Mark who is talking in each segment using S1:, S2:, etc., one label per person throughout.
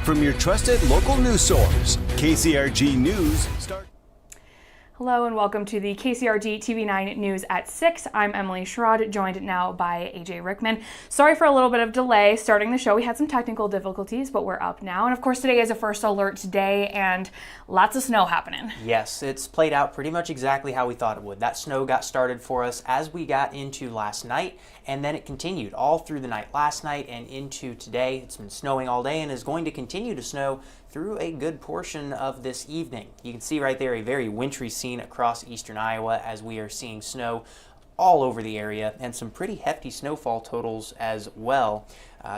S1: from your trusted local news source, KCRG News.
S2: Hello and welcome to the KCRG-TV9 News at 6. I'm Emily Sherrod, joined now by AJ Rickman. Sorry for a little bit of delay starting the show. We had some technical difficulties, but we're up now. And of course, today is a first alert day and lots of snow happening.
S3: Yes, it's played out pretty much exactly how we thought it would. That snow got started for us as we got into last night, and then it continued all through the night last night and into today. It's been snowing all day and is going to continue to snow through a good portion of this evening. You can see right there a very wintry scene across eastern Iowa as we are seeing snow all over the area and some pretty hefty snowfall totals as well.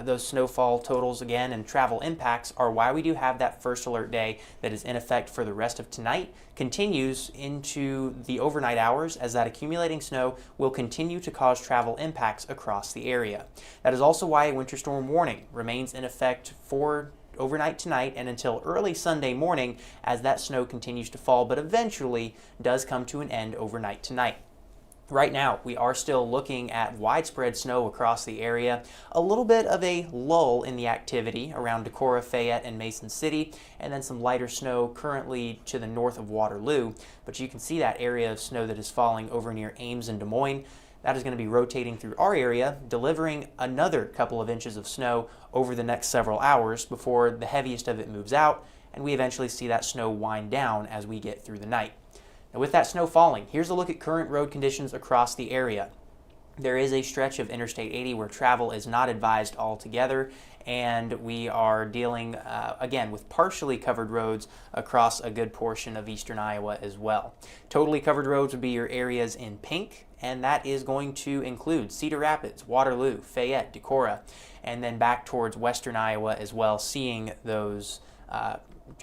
S3: Those snowfall totals again and travel impacts are why we do have that first alert day that is in effect for the rest of tonight, continues into the overnight hours as that accumulating snow will continue to cause travel impacts across the area. That is also why a winter storm warning remains in effect for overnight tonight and until early Sunday morning as that snow continues to fall, but eventually does come to an end overnight tonight. Right now, we are still looking at widespread snow across the area, a little bit of a lull in the activity around Decorah, Fayette, and Mason City, and then some lighter snow currently to the north of Waterloo. But you can see that area of snow that is falling over near Ames and Des Moines. That is going to be rotating through our area, delivering another couple of inches of snow over the next several hours before the heaviest of it moves out, and we eventually see that snow wind down as we get through the night. Now, with that snow falling, here's a look at current road conditions across the area. There is a stretch of Interstate 80 where travel is not advised altogether, and we are dealing, again, with partially covered roads across a good portion of eastern Iowa as well. Totally covered roads would be your areas in pink, and that is going to include Cedar Rapids, Waterloo, Fayette, Decorah, and then back towards western Iowa as well, seeing those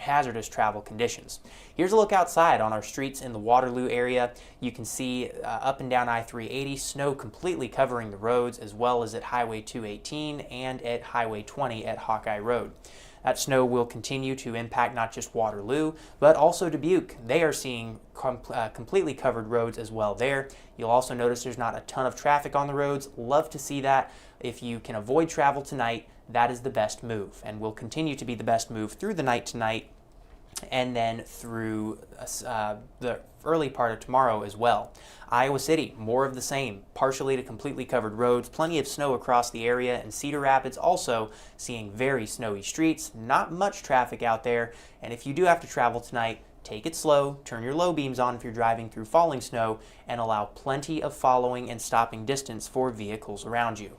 S3: hazardous travel conditions. Here's a look outside on our streets in the Waterloo area. You can see up and down I-380, snow completely covering the roads, as well as at Highway 218 and at Highway 20 at Hawkeye Road. That snow will continue to impact not just Waterloo, but also Dubuque. They are seeing completely covered roads as well there. You'll also notice there's not a ton of traffic on the roads. Love to see that. If you can avoid travel tonight, that is the best move and will continue to be the best move through the night tonight and then through the early part of tomorrow as well. Iowa City, more of the same, partially to completely covered roads, plenty of snow across the area, and Cedar Rapids also seeing very snowy streets, not much traffic out there, and if you do have to travel tonight, take it slow, turn your low beams on if you're driving through falling snow, and allow plenty of following and stopping distance for vehicles around you.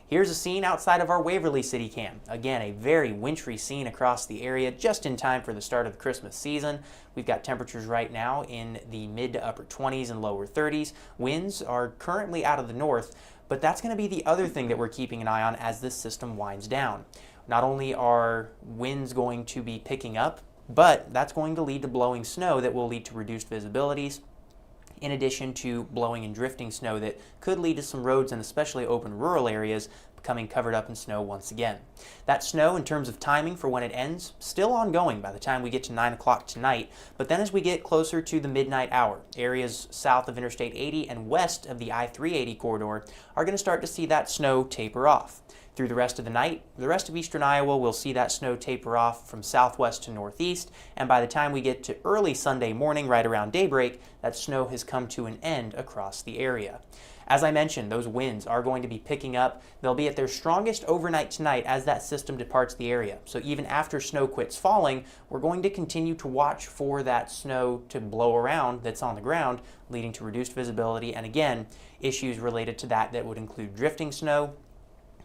S3: Here's a scene outside of our Waverly City Cam. Again, a very wintry scene across the area, just in time for the start of the Christmas season. We've got temperatures right now in the mid to upper 20s and lower 30s. Winds are currently out of the north, but that's going to be the other thing that we're keeping an eye on as this system winds down. Not only are winds going to be picking up, but that's going to lead to blowing snow that will lead to reduced visibilities, in addition to blowing and drifting snow that could lead to some roads and especially open rural areas becoming covered up in snow once again. That snow, in terms of timing for when it ends, still ongoing by the time we get to 9 o'clock tonight, but then as we get closer to the midnight hour, areas south of Interstate 80 and west of the I-380 corridor are going to start to see that snow taper off. Through the rest of the night, the rest of eastern Iowa will see that snow taper off from southwest to northeast, and by the time we get to early Sunday morning, right around daybreak, that snow has come to an end across the area. As I mentioned, those winds are going to be picking up. They'll be at their strongest overnight tonight as that system departs the area. So even after snow quits falling, we're going to continue to watch for that snow to blow around that's on the ground, leading to reduced visibility, and again, issues related to that would include drifting snow,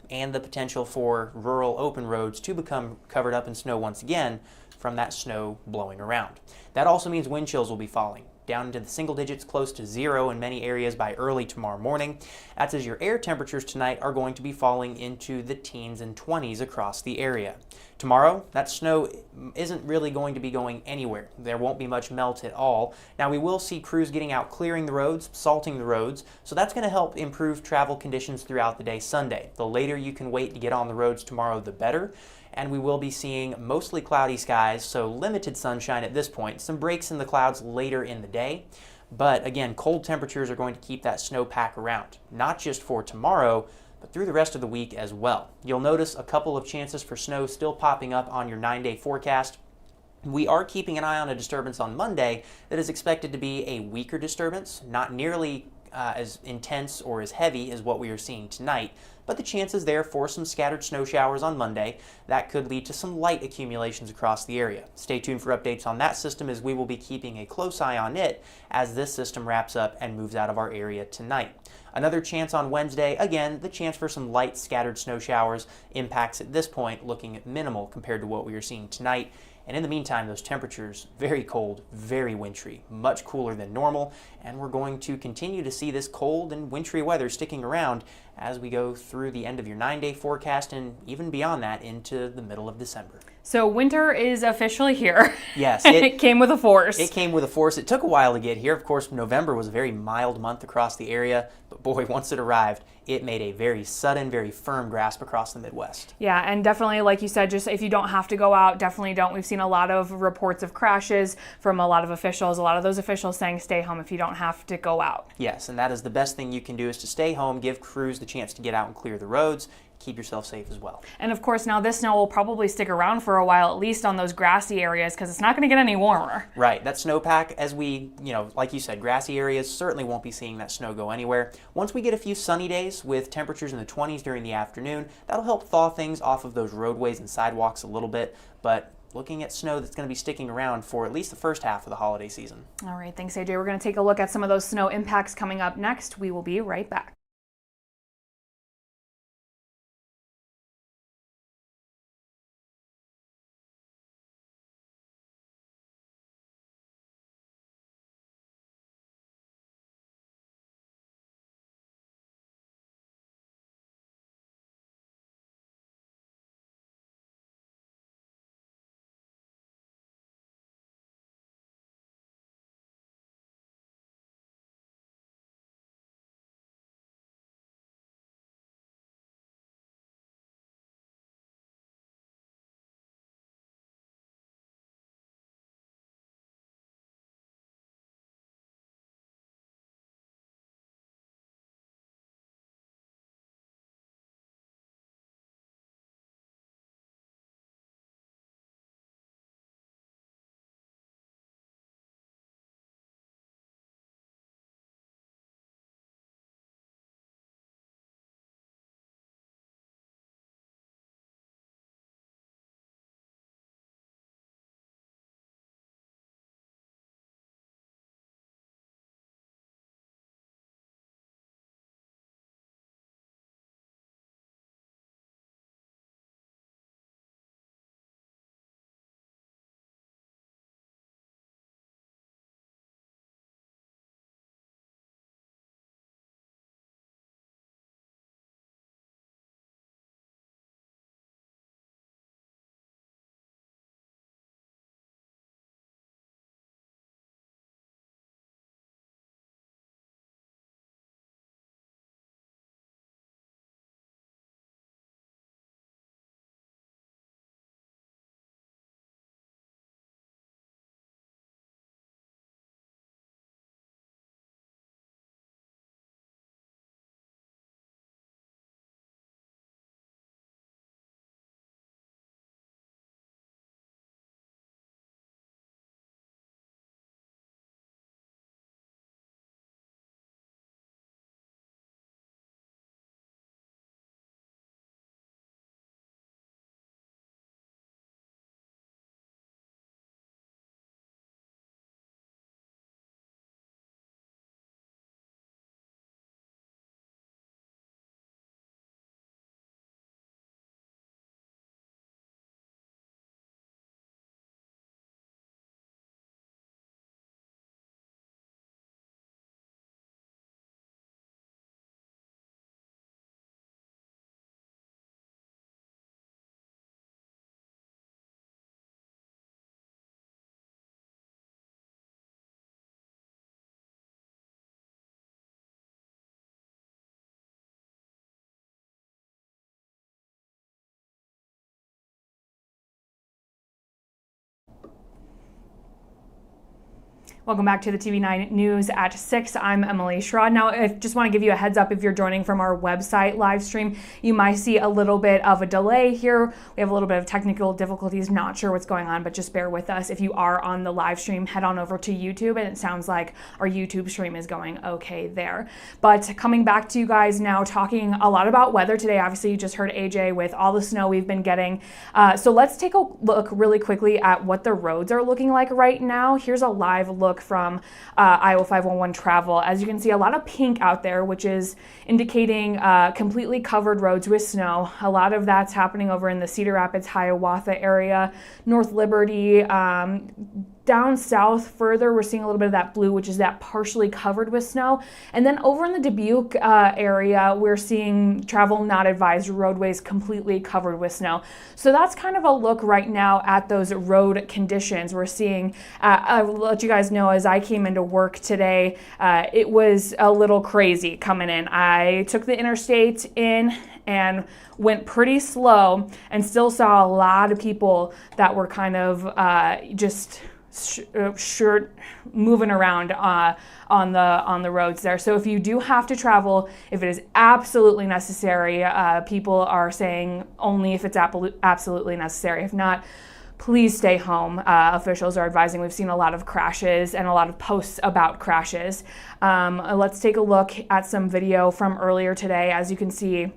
S3: and the potential for rural open roads to become covered up in snow once again from that snow blowing around. That also means wind chills will be falling down into the single digits, close to zero in many areas by early tomorrow morning. That's as your air temperatures tonight are going to be falling into the teens and 20s across the area. Tomorrow, that snow isn't really going to be going anywhere. There won't be much melt at all. Now, we will see crews getting out clearing the roads, salting the roads, so that's going to help improve travel conditions throughout the day Sunday. The later you can wait to get on the roads tomorrow, the better. And we will be seeing mostly cloudy skies, so limited sunshine at this point. Some breaks in the clouds later in the day. But again, cold temperatures are going to keep that snowpack around, not just for tomorrow, but through the rest of the week as well. You'll notice a couple of chances for snow still popping up on your 9-day forecast. We are keeping an eye on a disturbance on Monday that is expected to be a weaker disturbance, not nearly as intense or as heavy as what we are seeing tonight, but the chances there for some scattered snow showers on Monday that could lead to some light accumulations across the area. Stay tuned for updates on that system, as we will be keeping a close eye on it as this system wraps up and moves out of our area tonight. Another chance on Wednesday, again, the chance for some light scattered snow showers. Impacts at this point looking minimal compared to what we are seeing tonight. And in the meantime, those temperatures, very cold, very wintry, much cooler than normal, and we're going to continue to see this cold and wintry weather sticking around as we go through the end of your 9-day forecast and even beyond that into the middle of December.
S2: So winter is officially here.
S3: Yes.
S2: It came with a force.
S3: It came with a force. It took a while to get here. Of course, November was a very mild month across the area, but boy, once it arrived, it made a very sudden, very firm grasp across the Midwest.
S2: Yeah, and definitely, like you said, just if you don't have to go out, definitely don't. We've seen a lot of reports of crashes from a lot of officials. A lot of those officials saying stay home if you don't have to go out.
S3: Yes, and that is the best thing you can do, is to stay home, give crews the chance to get out and clear the roads. Keep yourself safe as well.
S2: And of course, now this snow will probably stick around for a while, at least on those grassy areas, because it's not going to get any warmer.
S3: Right. That snowpack, as we, like you said, grassy areas certainly won't be seeing that snow go anywhere. Once we get a few sunny days with temperatures in the 20s during the afternoon, that'll help thaw things off of those roadways and sidewalks a little bit. But looking at snow that's going to be sticking around for at least the first half of the holiday season.
S2: All right. Thanks, AJ. We're going to take a look at some of those snow impacts coming up next. We will be right back. Welcome back to the TV9 News at 6. I'm Emily Sherrod. Now, I just want to give you a heads up if you're joining from our website live stream, you might see a little bit of a delay here. We have a little bit of technical difficulties, not sure what's going on, but just bear with us. If you are on the live stream, head on over to YouTube, and it sounds like our YouTube stream is going okay there. But coming back to you guys now, talking a lot about weather today. Obviously, you just heard AJ with all the snow we've been getting. So let's take a look really quickly at what the roads are looking like right now. Here's a live look from Iowa 511 Travel. As you can see, a lot of pink out there, which is indicating completely covered roads with snow. A lot of that's happening over in the Cedar Rapids, Hiawatha area, North Liberty, down south further, we're seeing a little bit of that blue, which is that partially covered with snow. And then over in the Dubuque area, we're seeing travel not advised, roadways completely covered with snow. So that's kind of a look right now at those road conditions. We're seeing, I'll let you guys know, as I came into work today, it was a little crazy coming in. I took the interstate in and went pretty slow and still saw a lot of people that were kind of just moving around on the roads there. So if you do have to travel, if it is absolutely necessary, people are saying only if it's absolutely necessary. If not, please stay home. Officials are advising. We've seen a lot of crashes and a lot of posts about crashes. Let's take a look at some video from earlier today. As you can see,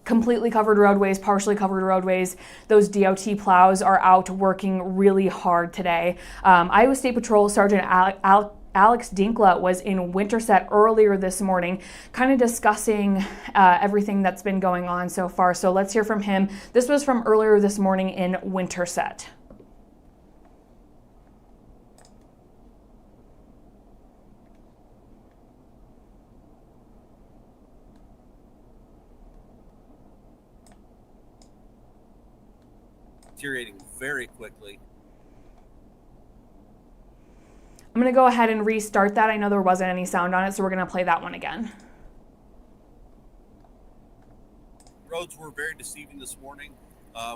S2: completely covered roadways, partially covered roadways. Those DOT plows are out working really hard today. Iowa State Patrol Sergeant Alex Dinkla was in Winterset earlier this morning, kind of discussing everything that's been going on so far. So let's hear from him. This was from earlier this morning in Winterset.
S4: Deteriorating very quickly.
S2: I'm going to go ahead and restart that. I know there wasn't any sound on it, so we're going to play that one again.
S4: Roads were very deceiving this morning.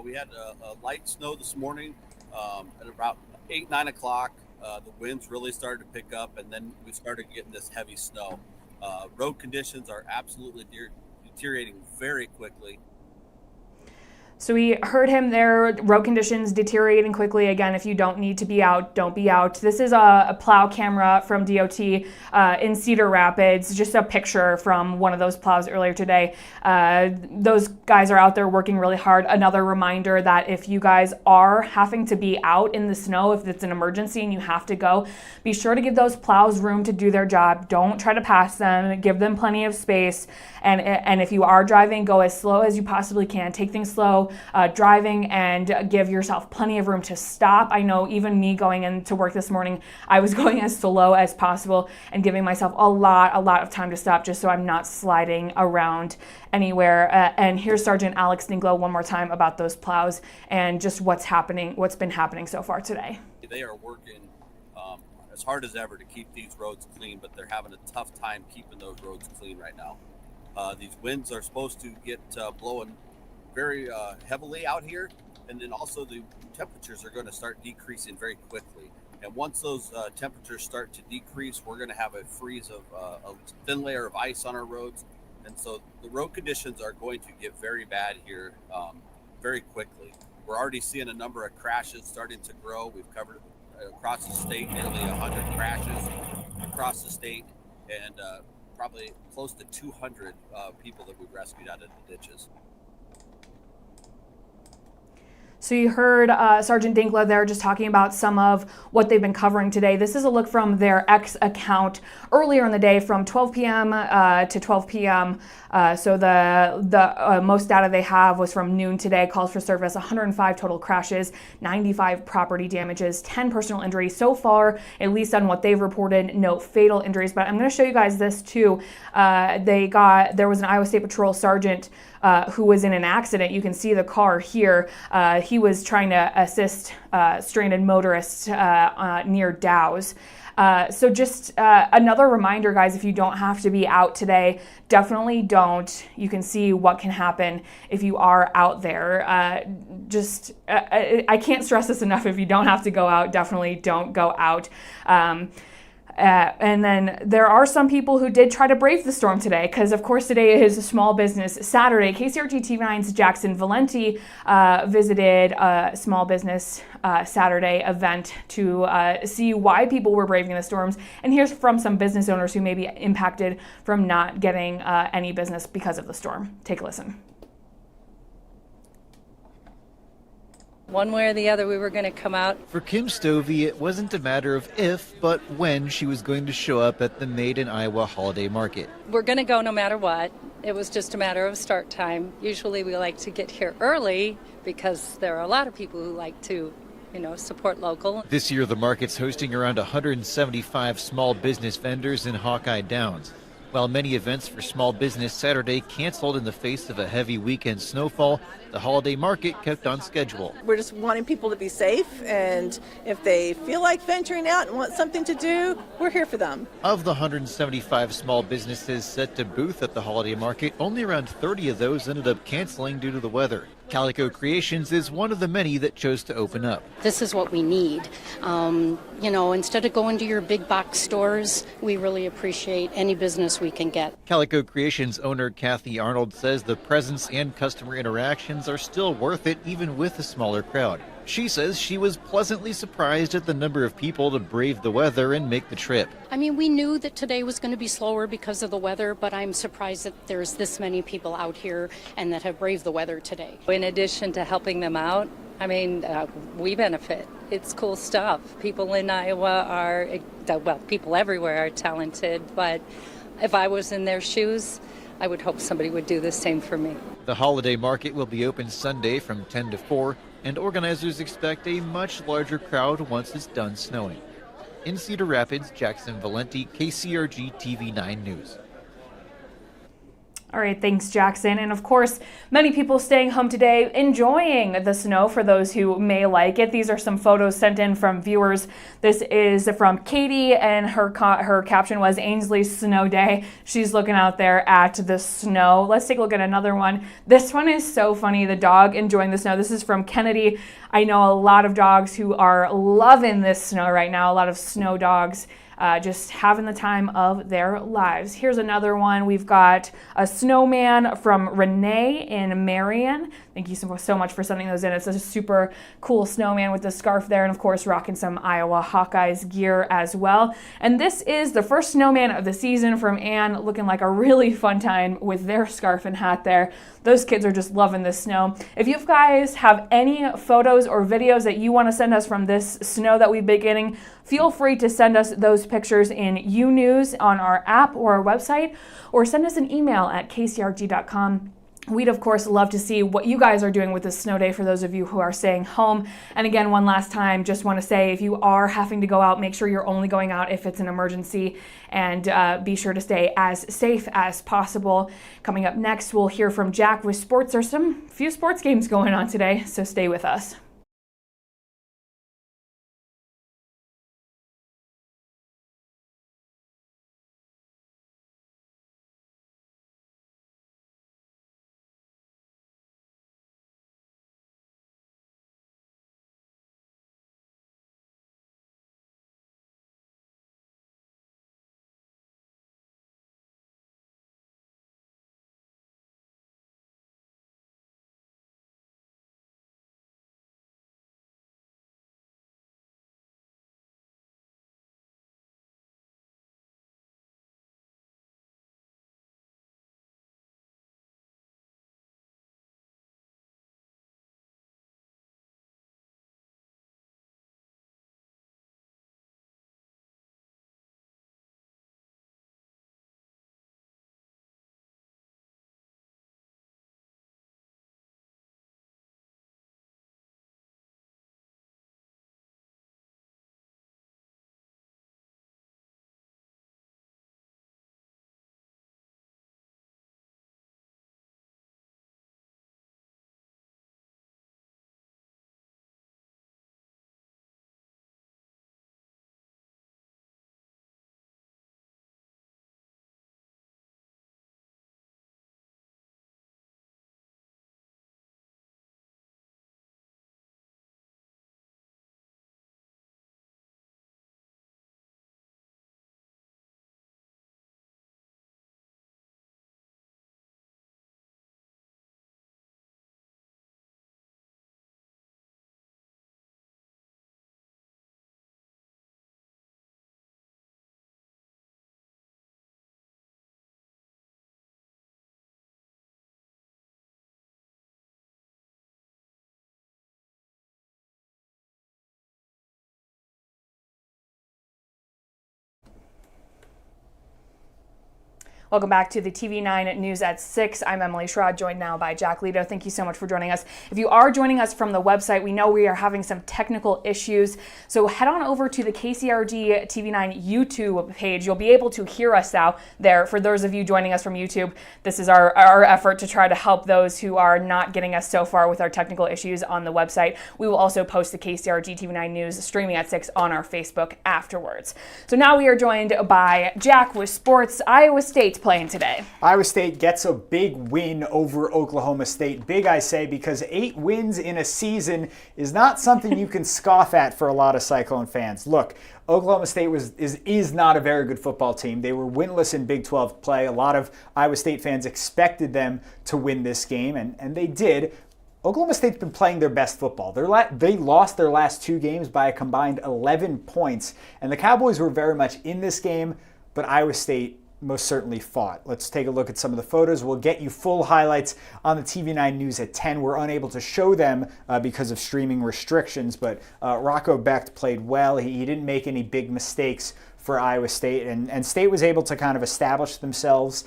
S4: We had a light snow this morning at about 8, 9 o'clock. The winds really started to pick up, and then we started getting this heavy snow. Road conditions are absolutely deteriorating very quickly.
S2: So we heard him there, road conditions deteriorating quickly. Again, if you don't need to be out, don't be out. This is a plow camera from DOT in Cedar Rapids, just a picture from one of those plows earlier today. Those guys are out there working really hard. Another reminder that if you guys are having to be out in the snow, if it's an emergency and you have to go, be sure to give those plows room to do their job. Don't try to pass them, give them plenty of space. And if you are driving, go as slow as you possibly can. Take things slow. Driving, and give yourself plenty of room to stop. I know even me going into work this morning, I was going as slow as possible and giving myself a lot of time to stop, just so I'm not sliding around anywhere. And here's Sergeant Alex Dinkla one more time about those plows and just what's been happening so far today.
S4: They are working as hard as ever to keep these roads clean, but they're having a tough time keeping those roads clean right now. These winds are supposed to get blowing very heavily out here, and then also the temperatures are going to start decreasing very quickly. And once those temperatures start to decrease, we're going to have a freeze of a thin layer of ice on our roads, and so the road conditions are going to get very bad here very quickly. We're already seeing a number of crashes starting to grow. We've covered across the state nearly 100 crashes across the state, and probably close to 200 people that we've rescued out of the ditches.
S2: So you heard Sergeant Dinkla there just talking about some of what they've been covering today. This is a look from their X account earlier in the day from 12 p.m. To 12 p.m. So the most data they have was from noon today. Calls for service, 105 total crashes, 95 property damages, 10 personal injuries. So far, at least on what they've reported, no fatal injuries. But I'm going to show you guys this too. There was an Iowa State Patrol sergeant who was in an accident. You can see the car here. He he was trying to assist stranded motorists near Dow's. So just another reminder, guys, if you don't have to be out today, definitely don't. You can see what can happen if you are out there. I can't stress this enough. If you don't have to go out, definitely don't go out. And then there are some people who did try to brave the storm today, because of course today is a Small Business Saturday. KCRG-TV9's Jackson Valenti visited a Small Business Saturday event to see why people were braving the storms, and here's from some business owners who may be impacted from not getting any business because of the storm. Take a listen.
S5: One way or the other, we were going to come out.
S6: For Kim Stovey, it wasn't a matter of if, but when she was going to show up at the Made in Iowa holiday market.
S5: We're going to go no matter what. It was just a matter of start time. Usually we like to get here early because there are a lot of people who like to, support local.
S6: This year, the market's hosting around 175 small business vendors in Hawkeye Downs. While many events for Small Business Saturday canceled in the face of a heavy weekend snowfall, the holiday market kept on schedule.
S7: We're just wanting people to be safe, and if they feel like venturing out and want something to do, we're here for them.
S6: Of the 175 small businesses set to booth at the holiday market, only around 30 of those ended up canceling due to the weather. Calico Creations is one of the many that chose to open up.
S8: This is what we need. Instead of going to your big box stores, we really appreciate any business we can get.
S6: Calico Creations owner Kathy Arnold says the presence and customer interactions are still worth it even with a smaller crowd. She says she was pleasantly surprised at the number of people to brave the weather and make the trip.
S8: We knew that today was going to be slower because of the weather, but I'm surprised that there's this many people out here and that have braved the weather today.
S5: In addition to helping them out, we benefit. It's cool stuff. People in Iowa people everywhere are talented, but if I was in their shoes, I would hope somebody would do the same for me.
S6: The holiday market will be open Sunday from 10 to 4, and organizers expect a much larger crowd once it's done snowing. In Cedar Rapids, Jackson Valenti, KCRG-TV9 News.
S2: All right, thanks, Jackson. And of course, many people staying home today enjoying the snow for those who may like it. These are some photos sent in from viewers. This is from Katie, and her caption was Ainsley's Snow Day. She's looking out there at the snow. Let's take a look at another one. This one is so funny, the dog enjoying the snow. This is from Kennedy. I know a lot of dogs who are loving this snow right now, a lot of snow dogs. Just having the time of their lives. Here's another one. We've got a snowman from Renee in Marion. Thank you so much for sending those in. It's a super cool snowman with the scarf there, and of course rocking some Iowa Hawkeyes gear as well. And this is the first snowman of the season from Ann, looking like a really fun time with their scarf and hat there. Those kids are just loving this snow. If you guys have any photos or videos that you want to send us from this snow that we've been getting, feel free to send us those pictures in UNews on our app or our website, or send us an email at kcrg.com. We'd, of course, love to see what you guys are doing with this snow day for those of you who are staying home. And again, one last time, just want to say if you are having to go out, make sure you're only going out if it's an emergency, and be sure to stay as safe as possible. Coming up next, we'll hear from Jack with sports. There's few sports games going on today, so stay with us. Welcome back to the TV9 News at 6. I'm Emily Schrod, joined now by Jack Lito. Thank you so much for joining us. If you are joining us from the website, we know we are having some technical issues, so head on over to the KCRG-TV9 YouTube page. You'll be able to hear us now there. For those of you joining us from YouTube, this is our effort to try to help those who are not getting us so far with our technical issues on the website. We will also post the KCRG-TV9 News streaming at 6 on our Facebook afterwards. So now we are joined by Jack with sports. Iowa State's playing today.
S9: Iowa State gets a big win over Oklahoma State. Big, I say, because 8 wins in a season is not something you can scoff at for a lot of Cyclone fans. Look, Oklahoma State is not a very good football team. They were winless in Big 12 play. A lot of Iowa State fans expected them to win this game, and they did. Oklahoma State's been playing their best football. They lost their last 2 games by a combined 11 points, and the Cowboys were very much in this game, but Iowa State most certainly fought. Let's take a look at some of the photos. We'll get you full highlights on the TV9 News at 10. We're unable to show them because of streaming restrictions, but Rocco Becht played well. He didn't make any big mistakes for Iowa State, and State was able to kind of establish themselves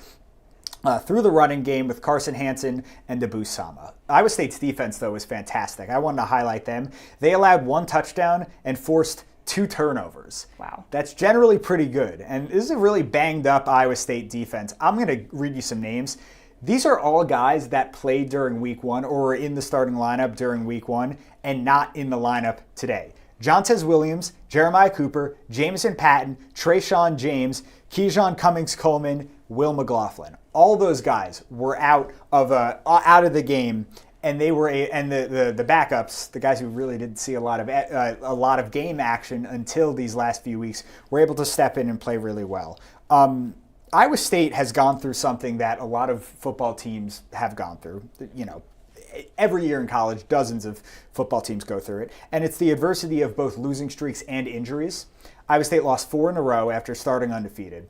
S9: through the running game with Carson Hansen and Abu Sama. Iowa State's defense, though, was fantastic. I wanted to highlight them. They allowed 1 touchdown and forced 2 turnovers.
S2: Wow.
S9: That's generally pretty good. And this is a really banged up Iowa State defense. I'm going to read you some names. These are all guys that played during week 1 or were in the starting lineup during week 1 and not in the lineup today. Jontez Williams, Jeremiah Cooper, Jameson Patton, Trayshawn James, Keyshawn Cummings-Coleman, Will McLaughlin. All those guys were out of the game. And they were the backups, the guys who really didn't see a lot of game action until these last few weeks, were able to step in and play really well. Iowa State has gone through something that a lot of football teams have gone through. You know, every year in college, dozens of football teams go through it, and it's the adversity of both losing streaks and injuries. Iowa State lost 4 in a row after starting undefeated.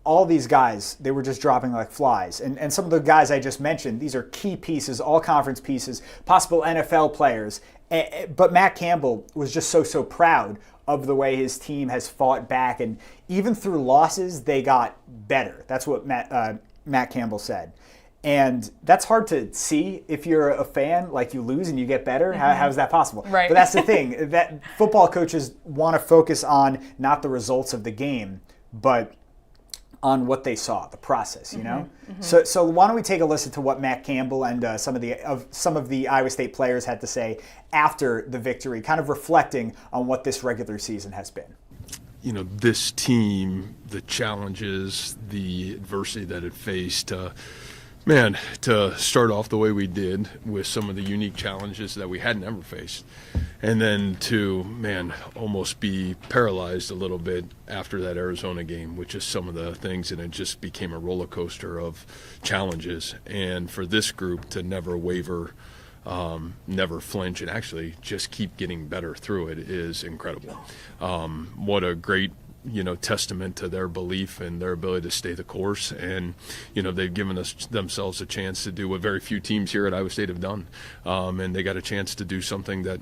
S9: All these guys, they were just dropping like flies. And some of the guys I just mentioned, these are key pieces, all conference pieces, possible NFL players. But Matt Campbell was just so proud of the way his team has fought back. And even through losses, they got better. That's what Matt Campbell said. And that's hard to see if you're a fan, like you lose and you get better. Mm-hmm. How is that possible?
S2: Right.
S9: But that's the thing, that football coaches want to focus on not the results of the game, but on what they saw, the process, you know? Mm-hmm. So why don't we take a listen to what Matt Campbell and some of the Iowa State players had to say after the victory, kind of reflecting on what this regular season has been.
S10: You know, this team, the challenges, the adversity that it faced, to start off the way we did with some of the unique challenges that we hadn't ever faced, and then to, almost be paralyzed a little bit after that Arizona game, which is some of the things, and it just became a roller coaster of challenges. And for this group to never waver, never flinch, and actually just keep getting better through it is incredible. What a great testament to their belief and their ability to stay the course. And, they've given themselves a chance to do what very few teams here at Iowa State have done. And they got a chance to do something that,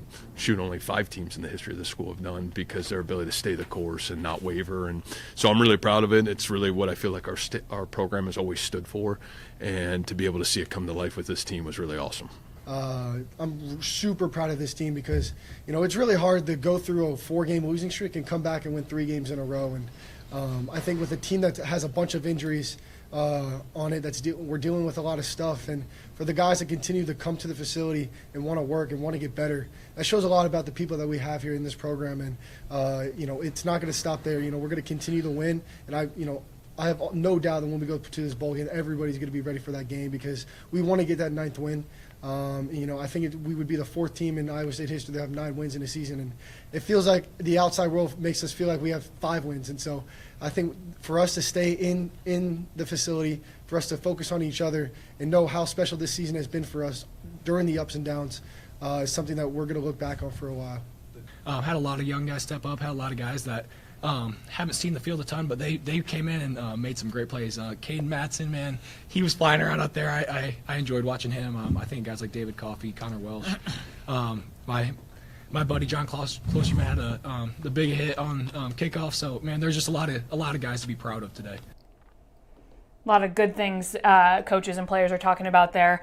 S10: only 5 teams in the history of the school have done, because their ability to stay the course and not waver. And so I'm really proud of it. It's really what I feel like our program has always stood for. And to be able to see it come to life with this team was really awesome.
S11: I'm super proud of this team because, it's really hard to go through a 4-game losing streak and come back and win 3 games in a row. And I think with a team that has a bunch of injuries on it, we're dealing with a lot of stuff. And for the guys that continue to come to the facility and want to work and want to get better, that shows a lot about the people that we have here in this program. And, it's not going to stop there. We're going to continue to win. And I have no doubt that when we go to this bowl game, everybody's going to be ready for that game because we want to get that 9th win. I think we would be the 4th team in Iowa State history to have 9 wins in a season, and it feels like the outside world makes us feel like we have 5 wins. And so I think for us to stay in the facility, for us to focus on each other and know how special this season has been for us during the ups and downs is something that we're going to look back on for a while.
S12: Had a lot of young guys step up, had a lot of guys that haven't seen the field a ton, but they came in and made some great plays. Caden Matson, man, he was flying around out there. I enjoyed watching him. I think guys like David Coffey, Connor Welsh, my buddy John Closterman had the big hit on kickoff. So man, there's just a lot of guys to be proud of today.
S2: A lot of good things coaches and players are talking about there.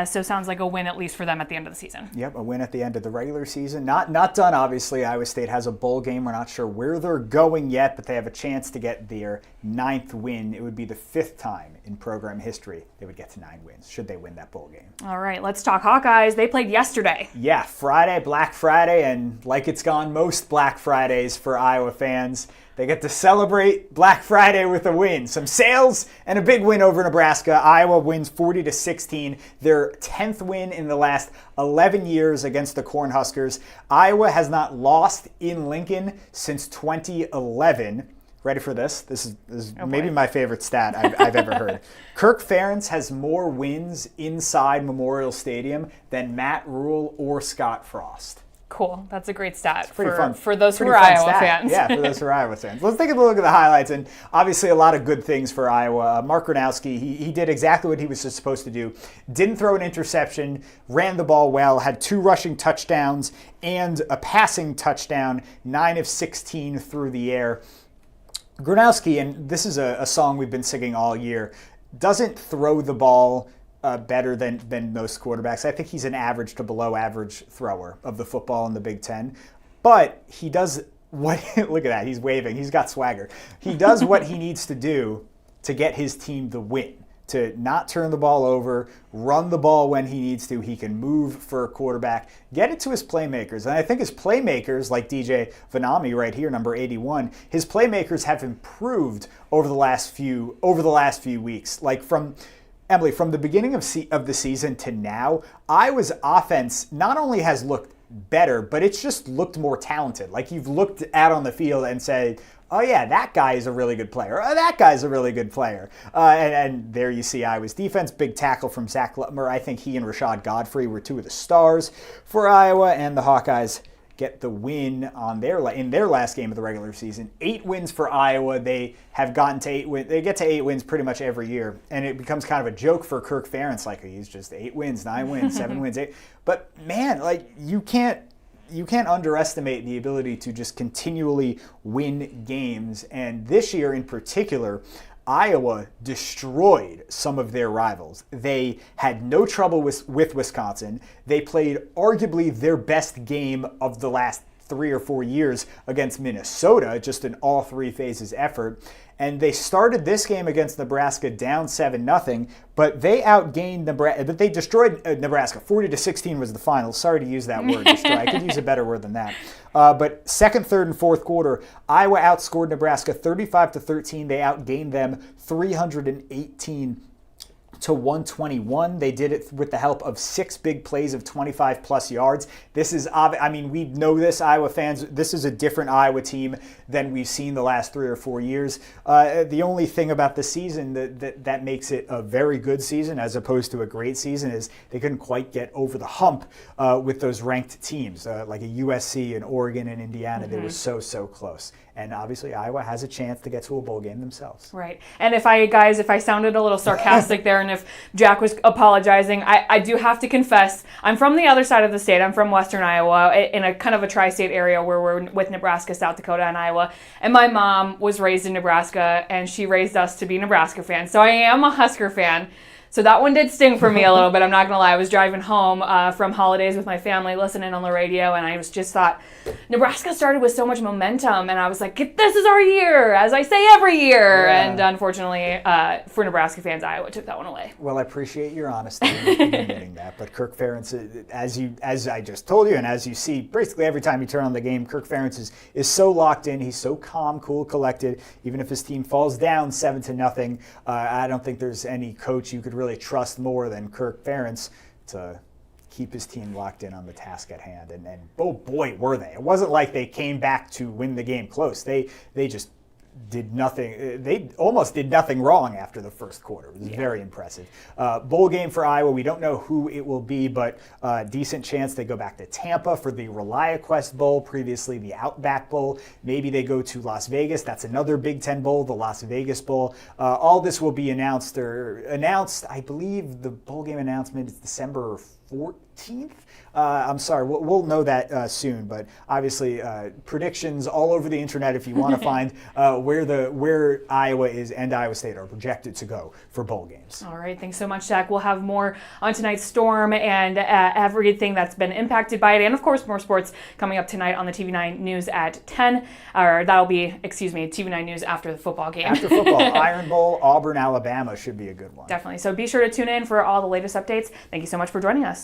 S2: So sounds like a win at least for them at the end of the season.
S9: Yep, a win at the end of the regular season. Not done, obviously. Iowa State has a bowl game. We're not sure where they're going yet, but they have a chance to get their 9th win. It would be the 5th time in program history they would get to 9 wins, should they win that bowl game.
S2: All right, let's talk Hawkeyes. They played yesterday.
S9: Yeah, Friday, Black Friday, and like it's gone most Black Fridays for Iowa fans, they get to celebrate Black Friday with a win. Some sales and a big win over Nebraska. Iowa wins 40-16, their 10th win in the last 11 years against the Cornhuskers. Iowa has not lost in Lincoln since 2011. Ready for this? This is maybe my favorite stat I've ever heard. Kirk Ferentz has more wins inside Memorial Stadium than Matt Rule or Scott Frost.
S2: Cool. That's a great stat
S9: for
S2: those who are Iowa fans.
S9: Yeah, for those who are Iowa fans. Let's take a look at the highlights, and obviously a lot of good things for Iowa. Mark Gronowski, he did exactly what he was supposed to do. Didn't throw an interception, ran the ball well, had 2 rushing touchdowns and a passing touchdown, 9 of 16 through the air. Gronowski, and this is a song we've been singing all year, doesn't throw the ball better than most quarterbacks. I think he's an average to below average thrower of the football in the Big Ten. But he does what, look at that, he's waving, he's got swagger. He does what he needs to do to get his team the win, to not turn the ball over, run the ball when he needs to. He can move for a quarterback, get it to his playmakers. And I think his playmakers, like DJ Vanami right here, number 81, his playmakers have improved over the last few weeks. Like from the beginning of the season to now, Iowa's offense not only has looked better, but it's just looked more talented. Like you've looked out on the field and said, oh yeah, that guy is a really good player. Oh, that guy's a really good player. And there you see Iowa's defense. Big tackle from Zach Lutmer. I think he and Rashad Godfrey were 2 of the stars for Iowa, and the Hawkeyes get the win in their last game of the regular season. 8 wins for Iowa. They have gotten to 8 wins. They get to 8 wins pretty much every year, and it becomes kind of a joke for Kirk Ferentz. Like he's just 8 wins, 9 wins, 7 wins, 8. But man, like you can't underestimate the ability to just continually win games. And this year in particular, Iowa destroyed some of their rivals. They had no trouble with Wisconsin. They played arguably their best game of the last 3 or 4 years against Minnesota, just an all 3 phases effort. And they started this game against Nebraska down 7-0, but they outgained Nebraska. But they destroyed Nebraska. 40-16 was the final. Sorry to use that word, destroy. I could use a better word than that. But second, third, and fourth quarter, Iowa outscored Nebraska 35-13. They outgained them 318 to 121. They did it with the help of 6 big plays of 25 plus yards. This is, we know this, Iowa fans. This is a different Iowa team than we've seen the last 3 or 4 years. The only thing about the season that makes it a very good season as opposed to a great season is they couldn't quite get over the hump with those ranked teams like a USC and Oregon and Indiana. Mm-hmm. They were so close. And obviously Iowa has a chance to get to a bowl game themselves.
S2: Right. And if I sounded a little sarcastic there, and if Jack was apologizing, I do have to confess, I'm from the other side of the state. I'm from Western Iowa, in a kind of a tri-state area where we're with Nebraska, South Dakota, and Iowa. And my mom was raised in Nebraska, and she raised us to be Nebraska fans. So I am a Husker fan. So that one did sting for me a little bit. I'm not going to lie. I was driving home from holidays with my family, listening on the radio, and I just thought, Nebraska started with so much momentum, and I was like, this is our year, as I say every year. Yeah. And unfortunately, for Nebraska fans, Iowa took that one away.
S9: Well, I appreciate your honesty in admitting that. But Kirk Ferentz, as I just told you, and as you see, basically every time you turn on the game, Kirk Ferentz is so locked in. He's so calm, cool, collected. Even if his team falls down 7-0, I don't think there's any coach you could really trust more than Kirk Ferentz to keep his team locked in on the task at hand. And oh boy, were they. It wasn't like they came back to win the game close. They just did nothing. They almost did nothing wrong after the first quarter. It was very impressive. Bowl game for Iowa. We don't know who it will be, but decent chance they go back to Tampa for the ReliaQuest Bowl, previously the Outback Bowl. Maybe they go to Las Vegas. That's another Big Ten Bowl, the Las Vegas Bowl. All this will be announced. I believe the bowl game announcement is December 14th. I'm sorry, we'll know that soon, but obviously predictions all over the internet if you want to find where Iowa is and Iowa State are projected to go for bowl games.
S2: All right, thanks so much, Zach. We'll have more on tonight's storm and everything that's been impacted by it, and of course more sports coming up tonight on the TV9 News at 10, or that'll be, TV9 News after the football game.
S9: After football, Iron Bowl, Auburn, Alabama should be a good one.
S2: Definitely. So be sure to tune in for all the latest updates. Thank you so much for joining us.